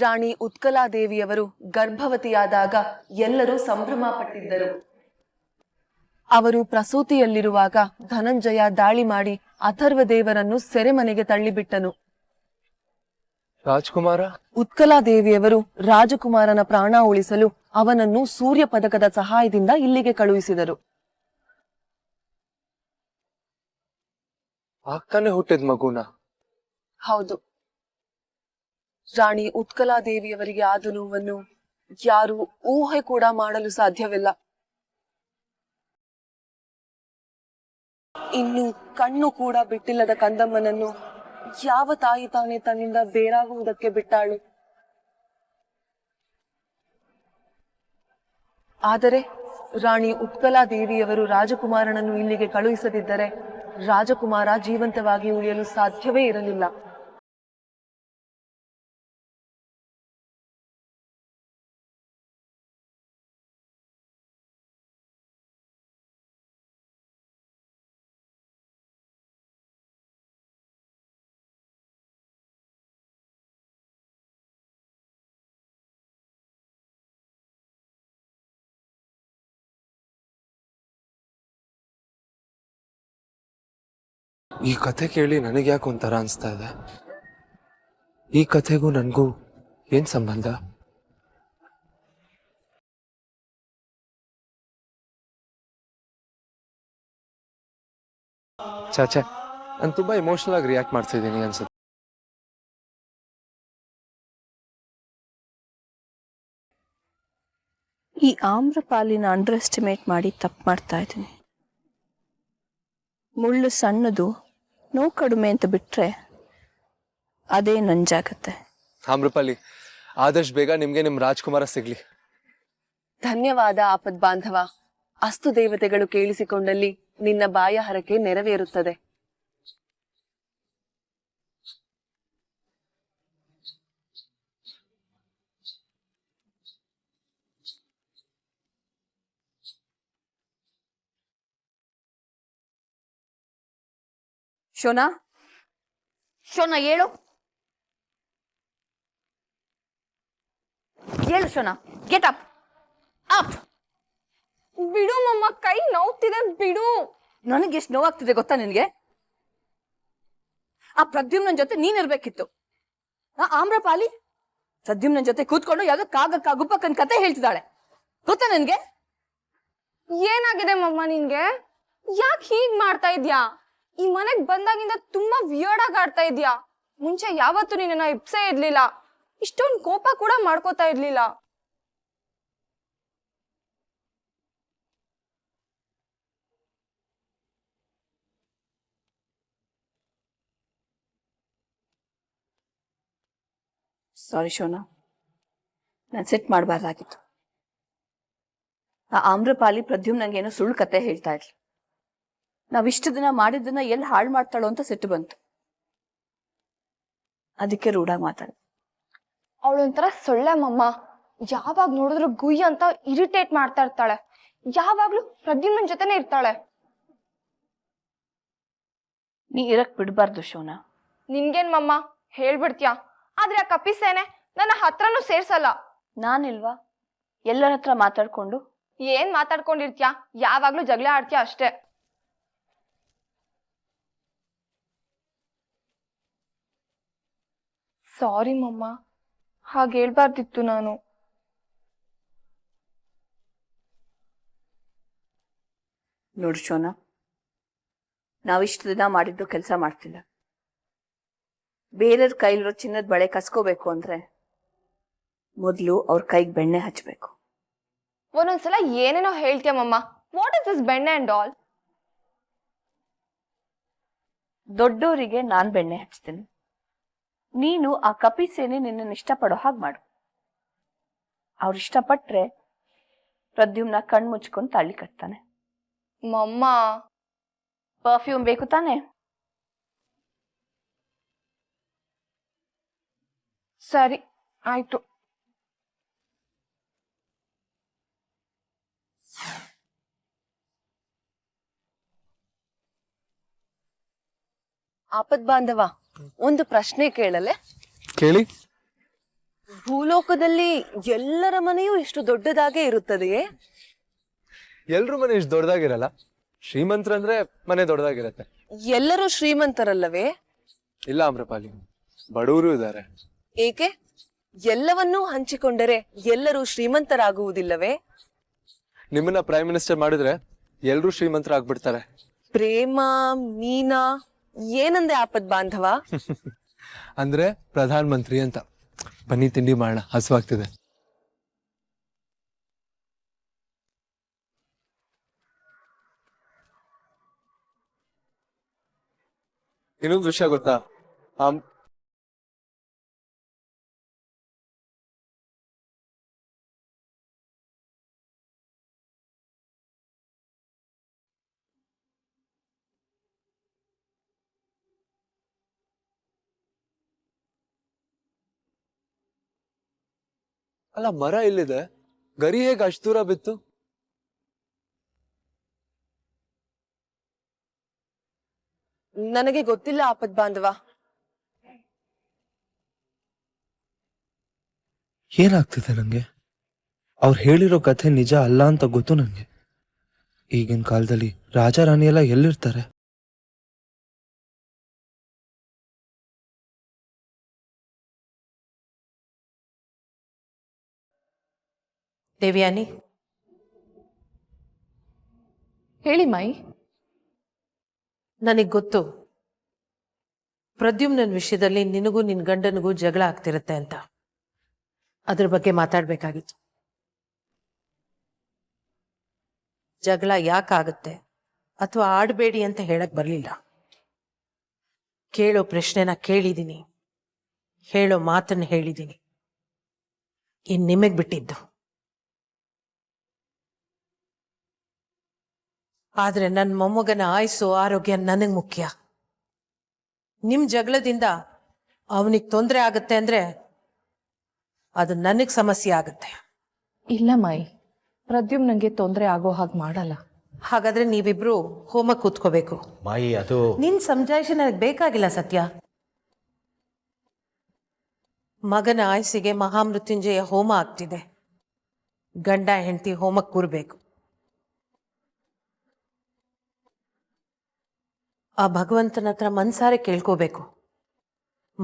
ರಾಣಿ ಉತ್ಕಲಾದೇವಿಯವರು ಗರ್ಭವತಿಯಾದಾಗ ಎಲ್ಲರೂ ಸಂಭ್ರಮ ಪಟ್ಟಿದ್ದರು. ಅವರು ಪ್ರಸೂತಿಯಲ್ಲಿರುವಾಗ ಧನಂಜಯ ದಾಳಿ ಮಾಡಿ ಅಥರ್ವ ದೇವರನ್ನು ಸೆರೆಮನೆಗೆ ತಳ್ಳಿಬಿಟ್ಟನು. ರಾಜ್ಕುಮಾರ ಉತ್ಕಲಾದೇವಿಯವರು ರಾಜಕುಮಾರನ ಪ್ರಾಣ ಉಳಿಸಲು ಅವನನ್ನು ಸೂರ್ಯ ಪದಕದ ಸಹಾಯದಿಂದ ಇಲ್ಲಿಗೆ ಕಳುಹಿಸಿದರು. ಆಗ್ತಾನೆ ಹುಟ್ಟಿದ ಮಗುನ? ಹೌದು. ರಾಣಿ ಉತ್ಕಲಾದೇವಿಯವರಿಗೆ ಆದ ನೋವನ್ನು ಯಾರು ಊಹೆ ಕೂಡ ಮಾಡಲು ಸಾಧ್ಯವಿಲ್ಲ. ಇನ್ನು ಕಣ್ಣು ಕೂಡ ಬಿಟ್ಟಿಲ್ಲದ ಕಂದಮ್ಮನನ್ನು ಯಾವ ತಾಯಿ ತಾನೇ ತನ್ನಿಂದ ಬೇರಾಗುವುದಕ್ಕೆ ಬಿಟ್ಟಾಳು? ಆದರೆ ರಾಣಿ ಉತ್ಕಲಾದೇವಿಯವರು ರಾಜಕುಮಾರನನ್ನು ಇಲ್ಲಿಗೆ ಕಳುಹಿಸದಿದ್ದರೆ ರಾಜಕುಮಾರ ಜೀವಂತವಾಗಿ ಉಳಿಯಲು ಸಾಧ್ಯವೇ ಇರಲಿಲ್ಲ. ಈ ಕಥೆ ಕೇಳಿ ನನಗೆ ಯಾಕೆ ಒಂಥರ ಅನಿಸ್ತಾ ಇದೆ. ಈ ಕಥೆಗೂ ನನಗೂ ಏನ್ ಸಂಬಂಧ? ಚಾಚಾ, ನಾನು ತುಂಬಾ ಇಮೋಷನಲ್ ಆಗಿ ರಿಯಾಕ್ಟ್ ಮಾಡ್ತಿದ್ದೀನಿ ಅನ್ಸುತ್ತೆ. ಈ ಆಮ್ರಪಾಲಿನ ಅಂಡರ್ ಎಸ್ಟಿಮೇಟ್ ಮಾಡಿ ತಪ್ಪು ಮಾಡ್ತಾ ಇದ್ದೀನಿ. ಮುಳ್ಳು ಸಣ್ಣದು, ನೋವು ಕಡಿಮೆ ಅಂತ ಬಿಟ್ರೆ ಅದೇ ನಂಜಾಗತ್ತೆ. ಆಮ್ರಪಾಲಿ, ಆದಷ್ಟು ಬೇಗ ನಿಮ್ಗೆ ನಿಮ್ ರಾಜ್ಕುಮಾರ ಸಿಗ್ಲಿ. ಧನ್ಯವಾದ ಆಪದ್ ಬಾಂಧವ. ಅಸ್ತು ದೇವತೆಗಳು ಕೇಳಿಸಿಕೊಂಡಲ್ಲಿ ನಿನ್ನ ಬಾಯ ಹರಕೆ ನೆರವೇರುತ್ತದೆ. ಶೋನಾ, ಶೋನಾ ಹೇಳು, ಹೇಳು ಶೋನಾ, ಗೆಟ್ ಅಪ್ ಅಪ್. ಬಿಡು ಮಮ್ಮ, ಕೈ ನೋವ್ತಿದೆ, ಬಿಡು. ನನಗೆ ಎಷ್ಟು ನೋವಾಗ್ತಿದೆ ಗೊತ್ತಾ ನಿನ್ಗೆ? ಆ ಪ್ರದ್ಯುಮ್ನನ್ ಜೊತೆ ನೀನಿರ್ಬೇಕಿತ್ತು. ಆ ಆಮ್ರಪಾಲಿ ಪ್ರದ್ಯುಮ್ನನ್ ಜೊತೆ ಕೂತ್ಕೊಂಡು ಯಾವ್ದೋ ಕಾಗಕ್ಕ ಗುಪ್ಪಕ್ಕನ್ ಕತೆ ಹೇಳ್ತಿದ್ದಾಳೆ ಗೊತ್ತಾ ನನ್ಗೆ? ಏನಾಗಿದೆ ಮಮ್ಮ ನಿನ್ಗೆ? ಯಾಕೆ ಹೀಗ್ ಮಾಡ್ತಾ ಇದ್ಯಾ? ಈ ಮನೆಗ್ ಬಂದಾಗಿಂದ ತುಂಬಾ ವಿಯರ್ಡ್ ಆಗಿ ಆಡ್ತಾ ಇದ್ಯಾ. ಮುಂಚೆ ಯಾವತ್ತೂ ನಿನ್ನ ಇಪ್ಸೆ ಇರ್ಲಿಲ್ಲ, ಇಷ್ಟೊಂದು ಕೋಪ ಕೂಡ ಮಾಡ್ಕೋತಾ ಇರ್ಲಿಲ್ಲ. ಸಾರಿ ಶೋನಾ, ನಾನು ಸೆಟ್ ಮಾಡಬಾರ್ದಾಗಿತ್ತು. ಆ ಆಮ್ರಪಾಲಿ ಪ್ರದ್ಯುಮ್ನಂಗೆ ಏನೋ ಸುಳ್ಳು ಕತೆ ಹೇಳ್ತಾ ಇದ್ಲು. ನಾವಿಷ್ಟು ದಿನ ಮಾಡಿದ್ದನ್ನ ಎಲ್ಲಿ ಹಾಳು ಮಾಡ್ತಾಳೋ ಅಂತ ಸಿಟ್ಟು ಬಂತು. ಅದಕ್ಕೆ ರೂಢಾಗಿ ಮಾತಾಡ. ಅವಳೊಂಥರ ಸೊಳ್ಳೆ ಮಮ್ಮ, ಯಾವಾಗ ನೋಡಿದ್ರು ಗುಯ್ ಅಂತ ಇರಿಟೇಟ್ ಮಾಡ್ತಾ ಇರ್ತಾಳೆ. ಯಾವಾಗ್ಲೂ ಪ್ರದ್ಯುಮ್ನನ್ ಜೊತೆನೆ ಇರ್ತಾಳೆ. ನೀ ಇರಕ್ ಬಿಡ್ಬಾರ್ದು ಶೋನಾ. ನಿನ್ಗೇನ್ ಮಮ್ಮ ಹೇಳ್ಬಿಡ್ತೀಯಾ? ಆದ್ರೆ ಆ ಕಪಿಸೇನೆ ನನ್ನ ಹತ್ರನೂ ಸೇರ್ಸಲ್ಲ. ನಾನಿಲ್ವಾ ಎಲ್ಲರ ಹತ್ರ ಮಾತಾಡ್ಕೊಂಡು? ಏನ್ ಮಾತಾಡ್ಕೊಂಡಿರ್ತೀಯಾ? ಯಾವಾಗ್ಲೂ ಜಗಳ ಆಡ್ತೀಯಾ ಅಷ್ಟೇ. ಸಾರಿ ಮಮ್ಮ, ಹಾಗೆ ಹೇಳ್ಬಾರ್ದಿತ್ತು ನಾನು. ನೋಡು ಶೋನಾ, ನಾವಿಷ್ಟು ದಿನ ಮಾಡಿದ್ದು ಕೆಲಸ ಮಾಡ್ತಿಲ್ಲ. ಬೇರೆಯವ್ರ ಕೈಲಿರೋ ಚಿನ್ನದ ಬಳೆ ಕಸ್ಕೋಬೇಕು ಅಂದ್ರೆ ಮೊದಲು ಅವ್ರ ಕೈಗೆ ಬೆಣ್ಣೆ ಹಚ್ಬೇಕು. ಒಂದೊಂದ್ಸಲ ಏನೇನೋ ಹೇಳ್ತೀಯ ಮಮ್ಮ. ವಾಟ್ ಇಸ್ ದಿಸ್ ಬೆಣ್ಣೆ ಅಂಡ್ ಆಲ್? ದೊಡ್ಡೋರಿಗೆ ನಾನ್ ಬೆಣ್ಣೆ ಹಚ್ತೀನಿ, ನೀನು ಆ ಕಪಿಸೇನೆ ನಿನ್ನನ್ನು ಇಷ್ಟಪಡೋ ಹಾಗೆ ಮಾಡು. ಅವ್ರು ಇಷ್ಟಪಟ್ರೆ ಪ್ರದ್ಯುಮ್ನ ಕಣ್ ಮುಚ್ಕೊಂಡು ತಾಳಿ ಕಟ್ತಾನೆ. ಮಮ್ಮ, ಪರ್ಫ್ಯೂಮ್ ಬೇಕು ತಾನೆ? ಸರಿ ಆಯ್ತು. ಆಪದ್ ಬಾಂಧವ, ಒಂದು ಪ್ರಶ್ನೆ ಕೇಳಲೆ? ಕೇಳಿ. ಭೂಲೋಕದಲ್ಲಿ ಎಲ್ಲರ ಮನೆಯೂ ಇಷ್ಟು ದೊಡ್ಡದಾಗೇ ಇರುತ್ತದೆಯೇ? ಎಲ್ರ ಮನೆ ಇಷ್ಟು ದೊಡ್ಡದಾಗಿರಲ್ಲ. ಶ್ರೀಮಂತರಂದ್ರೆ ಮನೆ ದೊಡ್ಡದಾಗಿರತ್ತೆ. ಎಲ್ಲರೂ ಶ್ರೀಮಂತರಲ್ಲವೇ? ಇಲ್ಲ ಅಮ್ರಪಾಲಿ, ಬಡವರು ಇದ್ದಾರೆ. ಏಕೆ? ಎಲ್ಲವನ್ನೂ ಹಂಚಿಕೊಂಡರೆ ಎಲ್ಲರೂ ಶ್ರೀಮಂತರಾಗುವುದಿಲ್ಲವೇ? ನಿಮ್ಮನ್ನ ಪ್ರೈಮ್ ಮಿನಿಸ್ಟರ್ ಮಾಡಿದ್ರೆ ಎಲ್ರೂ ಶ್ರೀಮಂತರಾಗ್ಬಿಡ್ತಾರೆ. ಪ್ರೇಮ, ಮೀನಾ, ಏನಂದೆ ಆಪದ್ ಬಾಂಧವ? ಅಂದ್ರೆ ಪ್ರಧಾನ ಮಂತ್ರಿ ಅಂತ. ಬನ್ನಿ ತಿಂಡಿ ಮಾಡೋಣ, ಹಸುವಾಗ್ತಿದೆ. ಇನ್ನೊಂದು ವಿಷಯ ಗೊತ್ತಾ? ಅಲ್ಲ, ಮರ ಇಲ್ಲಿದೆ, ಗರಿ ಹೇಗೆ ಅಷ್ಟು ದೂರ ಬಿತ್ತು? ನನಗೆ ಗೊತ್ತಿಲ್ಲ ಆಪದ್ ಬಾಂಧವ. ಏನಾಗ್ತಿದೆ ನಂಗೆ? ಅವ್ರು ಹೇಳಿರೋ ಕಥೆ ನಿಜ ಅಲ್ಲ ಅಂತ ಗೊತ್ತು ನಂಗೆ. ಈಗಿನ ಕಾಲದಲ್ಲಿ ರಾಜ ರಾಣಿ ಎಲ್ಲ ಎಲ್ಲಿರ್ತಾರೆ? ದೇವ್ಯಾನಿ, ಹೇಳಿ ಮಾಯಿ. ನನಗೆ ಗೊತ್ತು ಪ್ರದ್ಯುಮ್ನನ್ ವಿಷಯದಲ್ಲಿ ನಿನಗೂ ನಿನ್ ಗಂಡನಿಗೂ ಜಗಳ ಆಗ್ತಿರುತ್ತೆ ಅಂತ. ಅದ್ರ ಬಗ್ಗೆ ಮಾತಾಡ್ಬೇಕಾಗಿತ್ತು. ಜಗಳ ಯಾಕಾಗುತ್ತೆ ಅಥವಾ ಆಡಬೇಡಿ ಅಂತ ಹೇಳಕ್ ಬರ್ಲಿಲ್ಲ. ಕೇಳೋ ಪ್ರಶ್ನೆನ ಕೇಳಿದ್ದೀನಿ, ಹೇಳೋ ಮಾತನ್ನ ಹೇಳಿದ್ದೀನಿ. ಇನ್ ನಿಮಗ್ ಬಿಟ್ಟಿದ್ದು. ಆದ್ರೆ ನನ್ನ ಮೊಮ್ಮಗನ ಆಯುಸ್ಸು ಆರೋಗ್ಯ ನನಗ್ ಮುಖ್ಯ. ನಿಮ್ ಜಗಳದಿಂದ ಅವನಿಗೆ ತೊಂದರೆ ಆಗತ್ತೆ ಅಂದ್ರೆ ಅದು ನನಗ್ ಸಮಸ್ಯೆ ಆಗತ್ತೆ. ಇಲ್ಲ ಮಾಯಿ, ಪ್ರದ್ಯುಮ್ ನಂಗೆ ತೊಂದರೆ ಆಗೋ ಹಾಗೆ ಮಾಡಲ್ಲ. ಹಾಗಾದ್ರೆ ನೀವಿಬ್ರು ಹೋಮ ಕೂತ್ಕೋಬೇಕು. ಮಾಯಿ, ಅದು ನಿನ್ ಸಮಜಾಯಿಷಿ ನನಗೆ ಬೇಕಾಗಿಲ್ಲ ಸತ್ಯ. ಮಗನ ಆಯುಸ್ಸಿಗೆ ಮಹಾಮೃತ್ಯುಂಜಯ ಹೋಮ ಆಗ್ತಿದೆ. ಗಂಡ ಹೆಂಡತಿ ಹೋಮಕ್ಕೆ ಕೂರ್ಬೇಕು. ಆ ಭಗವಂತನ ಹತ್ರ ಮನ್ಸಾರೆ ಕೇಳ್ಕೋಬೇಕು,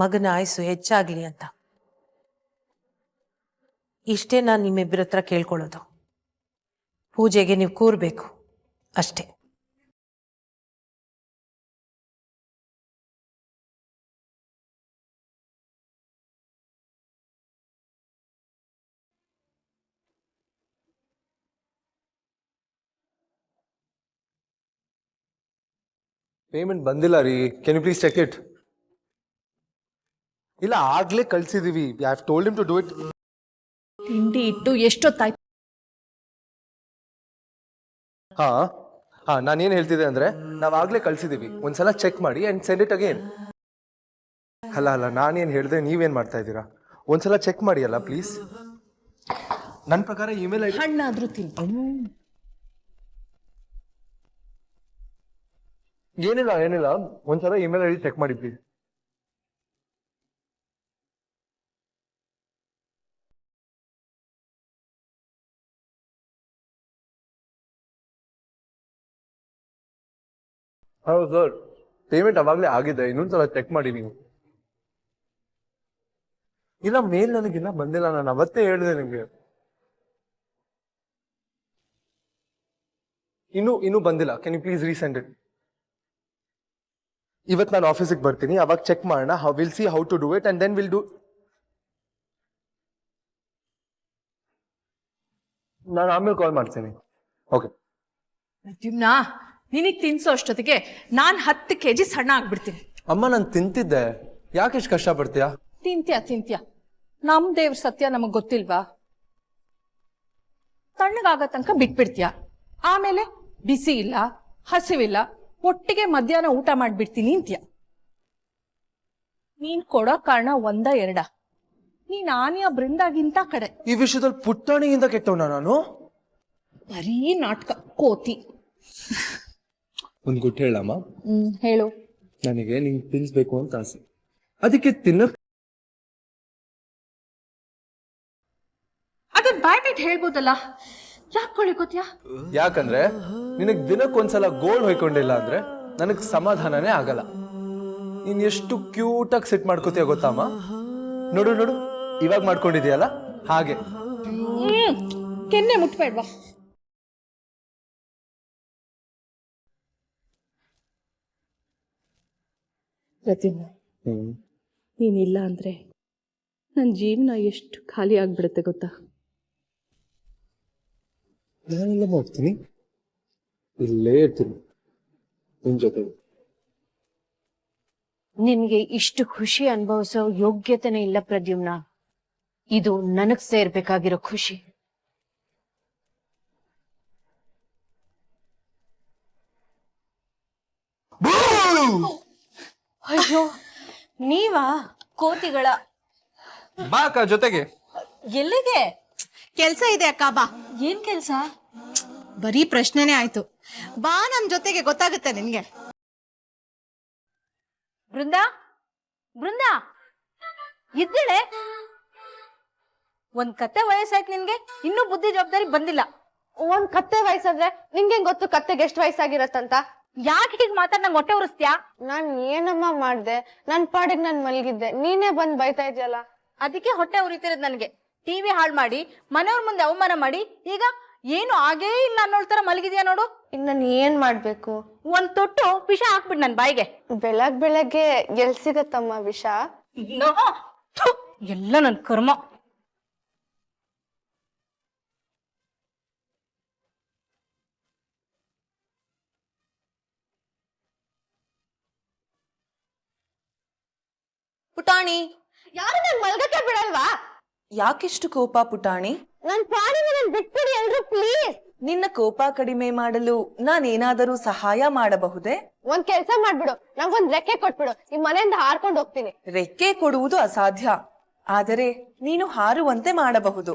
ಮಗನ ಆಯುಸ್ಸು ಹೆಚ್ಚಾಗ್ಲಿ ಅಂತ. ಇಷ್ಟೇ ನಾನು ನಿಮ್ಮಿಬ್ಬರ ಹತ್ರ ಕೇಳ್ಕೊಳ್ಳೋದು. ಪೂಜೆಗೆ ನೀವು ಕೂರ್ಬೇಕು ಅಷ್ಟೇ. ಪೇಮೆಂಟ್ ಬಂದಿಲ್ಲ ರೀ. Can you please check it? ಇಲ್ಲ, ಆಗ್ಲೇ ಕಳ್ಸಿದೀವಿ. I have told him to do it. ತಿಂಡಿ ಇಟ್ಟು ಎಷ್ಟೊತ್ತಾಯ್ತು? ಹಾ ಹಾ, ನಾನೇನ್ ಹೇಳ್ತಿದ್ದೆ ಅಂದ್ರೆ, ನಾವ್ ಆಗ್ಲೇ ಕಳ್ಸಿದೀವಿ. ಒಂದ್ಸಲ ಚೆಕ್ ಮಾಡಿ ಅಂಡ್ ಸೆಂಡ್ ಇಟ್ ಅಗೇನ್. ಅಲ್ಲ, ನಾನೇನ್ ಹೇಳ್ದೆ, ನೀವೇನ್ ಮಾಡ್ತಾ ಇದ್ದೀರಾ? ಒಂದ್ಸಲ ಚೆಕ್ ಮಾಡಿ ಅಲ್ಲ ಪ್ಲೀಸ್. ನನ್ನ ಪ್ರಕಾರ ಇಮೇಲ್ ಐಡಿ ಹಣ್ಣಾದ್ರೂ ತಿಂತೀನಿ. ಏನಿಲ್ಲ, ಒಂದ್ಸಲ ಇಮೇಲ್ ಐಡಿ ಚೆಕ್ ಮಾಡಿ ಪ್ಲೀಸ್. ಹೌದು ಸರ್, ಪೇಮೆಂಟ್ ಅವಾಗಲೇ ಆಗಿದೆ. ಇನ್ನೊಂದ್ಸಲ ಚೆಕ್ ಮಾಡಿ ನೀವು. ಇಲ್ಲ, ಮೇಲ್ ನನಗಿನ್ನ ಬಂದಿಲ್ಲ. ನಾನು ಅವತ್ತೇ ಹೇಳಿದೆ ನಿಮ್ಗೆ. ಇನ್ನೂ ಬಂದಿಲ್ಲ. Can you please resend it? ಇವತ್ತು ನಾನು ಆಫೀಸಿಗೆ ಬರ್ತೀನಿ, ಅವಾಗ ಚೆಕ್ ಮಾಡೋಣ. Will see how to do it and then will do. ನಾನು ಆಮೇಲೆ ಕಾಲ್ ಮಾಡ್ತೀನಿ. ಓಕೆ. ಪ್ರದ್ಯುಮ್ನ, ನಿನಗ್ ತಿನ್ಸೋ ಅಷ್ಟೊತ್ತಿಗೆ ನಾನ್ 10 kg ಸಣ್ಣ ಆಗ್ಬಿಡ್ತೀನಿ. ಅಮ್ಮ, ನಾನು ತಿಂತಿದ್ದೆ. ಯಾಕೆ ಇಷ್ಟು ಕಷ್ಟಪಡ್ತೀಯಾ? ತಿಂತ್ಯಾ ನಮ್ ದೇವ್ರ ಸತ್ಯ ನಮಗ್ ಗೊತ್ತಿಲ್ವಾ? ತಣ್ಣಗಾಗ ತನಕ ಬಿಟ್ಬಿಡ್ತೀಯ, ಆಮೇಲೆ ಬಿಸಿ ಇಲ್ಲ, ಹಸಿವಿಲ್ಲ, ಒಟ್ಟಿಗೆ ಮಧ್ಯಾಹ್ನ ಊಟ ಮಾಡ್ಬಿಡ್ತೀನಿ ಅಂತ್ಯ. ನೀನ್ ಕೊಡೋ ಕಾರಣ 1-2? ನೀನ್ ಆನೆಯ ಬೃಂದಾಗಿಂತ ಕಡೆ. ಈ ವಿಷಯದಲ್ಲಿ ಪುಟ್ಟಾಣಿಗಿಂತ ಕೆಟ್ಟವನ ನಾನು? ಬರೀ ನಾಟಕ ಕೋತಿ. ಒಂದ್ ಗುಟ್ಟು ಹೇಳಮ್ಮ. ಹೇಳು. ನನಗೆ ನಿಂಗೆ ತಿನ್ಸ್ಬೇಕು ಅಂತ ಆಸೆ. ಅದಕ್ಕೆ ತಿನ್ನ ಡೈರೆಕ್ಟ್ ಹೇಳ್ಬೋದಲ್ಲ, ಯಾಕೆ ಕೊಳಿಕೋತ್ಯಾ? ಯಾಕಂದ್ರೆ ನಿನಗೆ ದಿನಕ್ಕೊಂದ್ಸಲ ಗೋಲ್ಡ್ ಹೊಯ್ಕೊಂಡಿಲ್ಲ ಅಂದ್ರೆ ನನಗೆ ಸಮಾಧಾನನೇ ಆಗಲ್ಲ. ನೀನ್ ಎಷ್ಟು ಕ್ಯೂಟಾಗಿ ಸೆಟ್ ಮಾಡ್ಕೋತೀಯ ಗೊತ್ತಮ್ಮ? ನೋಡು ನೋಡು, ಇವಾಗ ಮಾಡ್ಕೊಂಡಿದ್ಯಲ್ಲ ಹಾಗೆ. ಕೆನ್ನೆ ಮುಟ್ಬೇಡ್ವಾ? ಪ್ರತಿಮ, ನೀನಿಲ್ಲ ಅಂದ್ರೆ ನನ್ನ ಜೀವನ ಎಷ್ಟು ಖಾಲಿ ಆಗ್ಬಿಡುತ್ತೆ ಗೊತ್ತಾ? ನಾನೆಲ್ಲ ಮಾಡ್ತೀನಿ, ಇಲ್ಲೇ ಇರ್ತೀನಿ ನಿನ್ ಜೊತೆ. ನಿನ್ಗೆ ಇಷ್ಟು ಖುಷಿ ಅನುಭವಿಸೋ ಯೋಗ್ಯತೆನೇ ಇಲ್ಲ ಪ್ರದ್ಯುಮ್ನ. ಇದು ನನಗ್ ಸೇರ್ಬೇಕಾಗಿರೋ ಖುಷಿ. ಅಯ್ಯೋ, ನೀವಾ? ಕೋತಿಗಳ ಬಾ ಅಕ್ಕ ಜೊತೆಗೆ. ಎಲ್ಲಿಗೆ? ಕೆಲ್ಸ ಇದೆ ಅಕ್ಕ, ಬಾ. ಏನ್ ಕೆಲ್ಸ? ಬರೀ ಪ್ರಶ್ನೆನೇ ಆಯ್ತು, ಬಾ ನಮ್ ಜೊತೆಗೆ, ಗೊತ್ತಾಗುತ್ತೆ ನಿನ್ಗೆ. ಬೃಂದಾ, ಬೃಂದಾ ಇದ್ದೇಳೆ? ಒಂದ್ ಕತ್ತೆ ವಯಸ್ಸಾಯ್ತು ನಿನ್ಗೆ, ಇನ್ನೂ ಬುದ್ಧಿ ಜವಾಬ್ದಾರಿ ಬಂದಿಲ್ಲ. ಒಂದ್ ಕತ್ತೆ ವಯಸ್ಸಾದ್ರೆ ನಿಂಗೆ ಗೊತ್ತು ಕತ್ತೆಗೆ ಎಷ್ಟು ವಯಸ್ಸಾಗಿರತ್ತಂತ? ಯಾಕೆ ಹೀಗೆ ಮಾತಾಡ್ ನಂಗೆ ಹೊಟ್ಟೆ ಉರಿಸ್ತ್ಯಾ? ನಾನ್ ಏನಮ್ಮ ಮಾಡ್ದೆ? ನನ್ ಪಾಡಿಗೆ ನಾನ್ ಮಲ್ಗಿದ್ದೆ, ನೀನೇ ಬಂದ್ ಬೈತಾ ಇದ್ಯಲ್ಲ. ಅದಕ್ಕೆ ಹೊಟ್ಟೆ ಉರಿತಿರೋದ್ ನನ್ಗೆ. ಟಿವಿ ಹಾಳು ಮಾಡಿ, ಮನೆಯವ್ರ ಮುಂದೆ ಅವಮಾನ ಮಾಡಿ, ಈಗ ಏನು ಆಗೇ ಇಲ್ಲ ಅನ್ನೋಳ್ ತರ ಮಲಗಿದ್ಯಾ ನೋಡು. ಇನ್ ನಾನ್ ಏನ್ ಮಾಡ್ಬೇಕು? ಒಂದ್ ತೊಟ್ಟು ವಿಷ ಹಾಕ್ಬಿಡ್ ನನ್ ಬಾಯಿಗೆ. ಬೆಳಗ್ಗೆ ಎಲ್ ಸಿಗತ್ತಮ್ಮ ವಿಷ? ಎಲ್ಲ ನನ್ ಕರ್ಮ. ಪುಟಾಣಿ, ಯಾರು ನನ್ ಮಲ್ಗಕ್ಕೆ ಬಿಡಲ್ವಾ? ಯಾಕಿಷ್ಟು ಕೋಪ ಪುಟಾಣಿ? ನನ್ ಪಾಡಿಗೆ ನನ್ ಬಿಟ್ಬಿಡಿ ಎಲ್ರು ಪ್ಲೀಸ್. ನಿನ್ನ ಕೋಪ ಕಡಿಮೆ ಮಾಡಲು ನಾನೇನಾದರೂ ಸಹಾಯ ಮಾಡಬಹುದೇ? ಒಂದ್ ಕೆಲ್ಸ ಮಾಡ್ಬಿಡು, ನಂಗೊಂದ್ ರೆಕ್ಕೆ ಕೊಟ್ಬಿಡು, ಈ ಮನೆಯಿಂದ ಹಾರ್ಕೊಂಡು ಹೋಗ್ತೀನಿ. ರೆಕ್ಕೆ ಕೊಡುವುದು ಅಸಾಧ್ಯ, ಆದರೆ ನೀನು ಹಾರುವಂತೆ ಮಾಡಬಹುದು.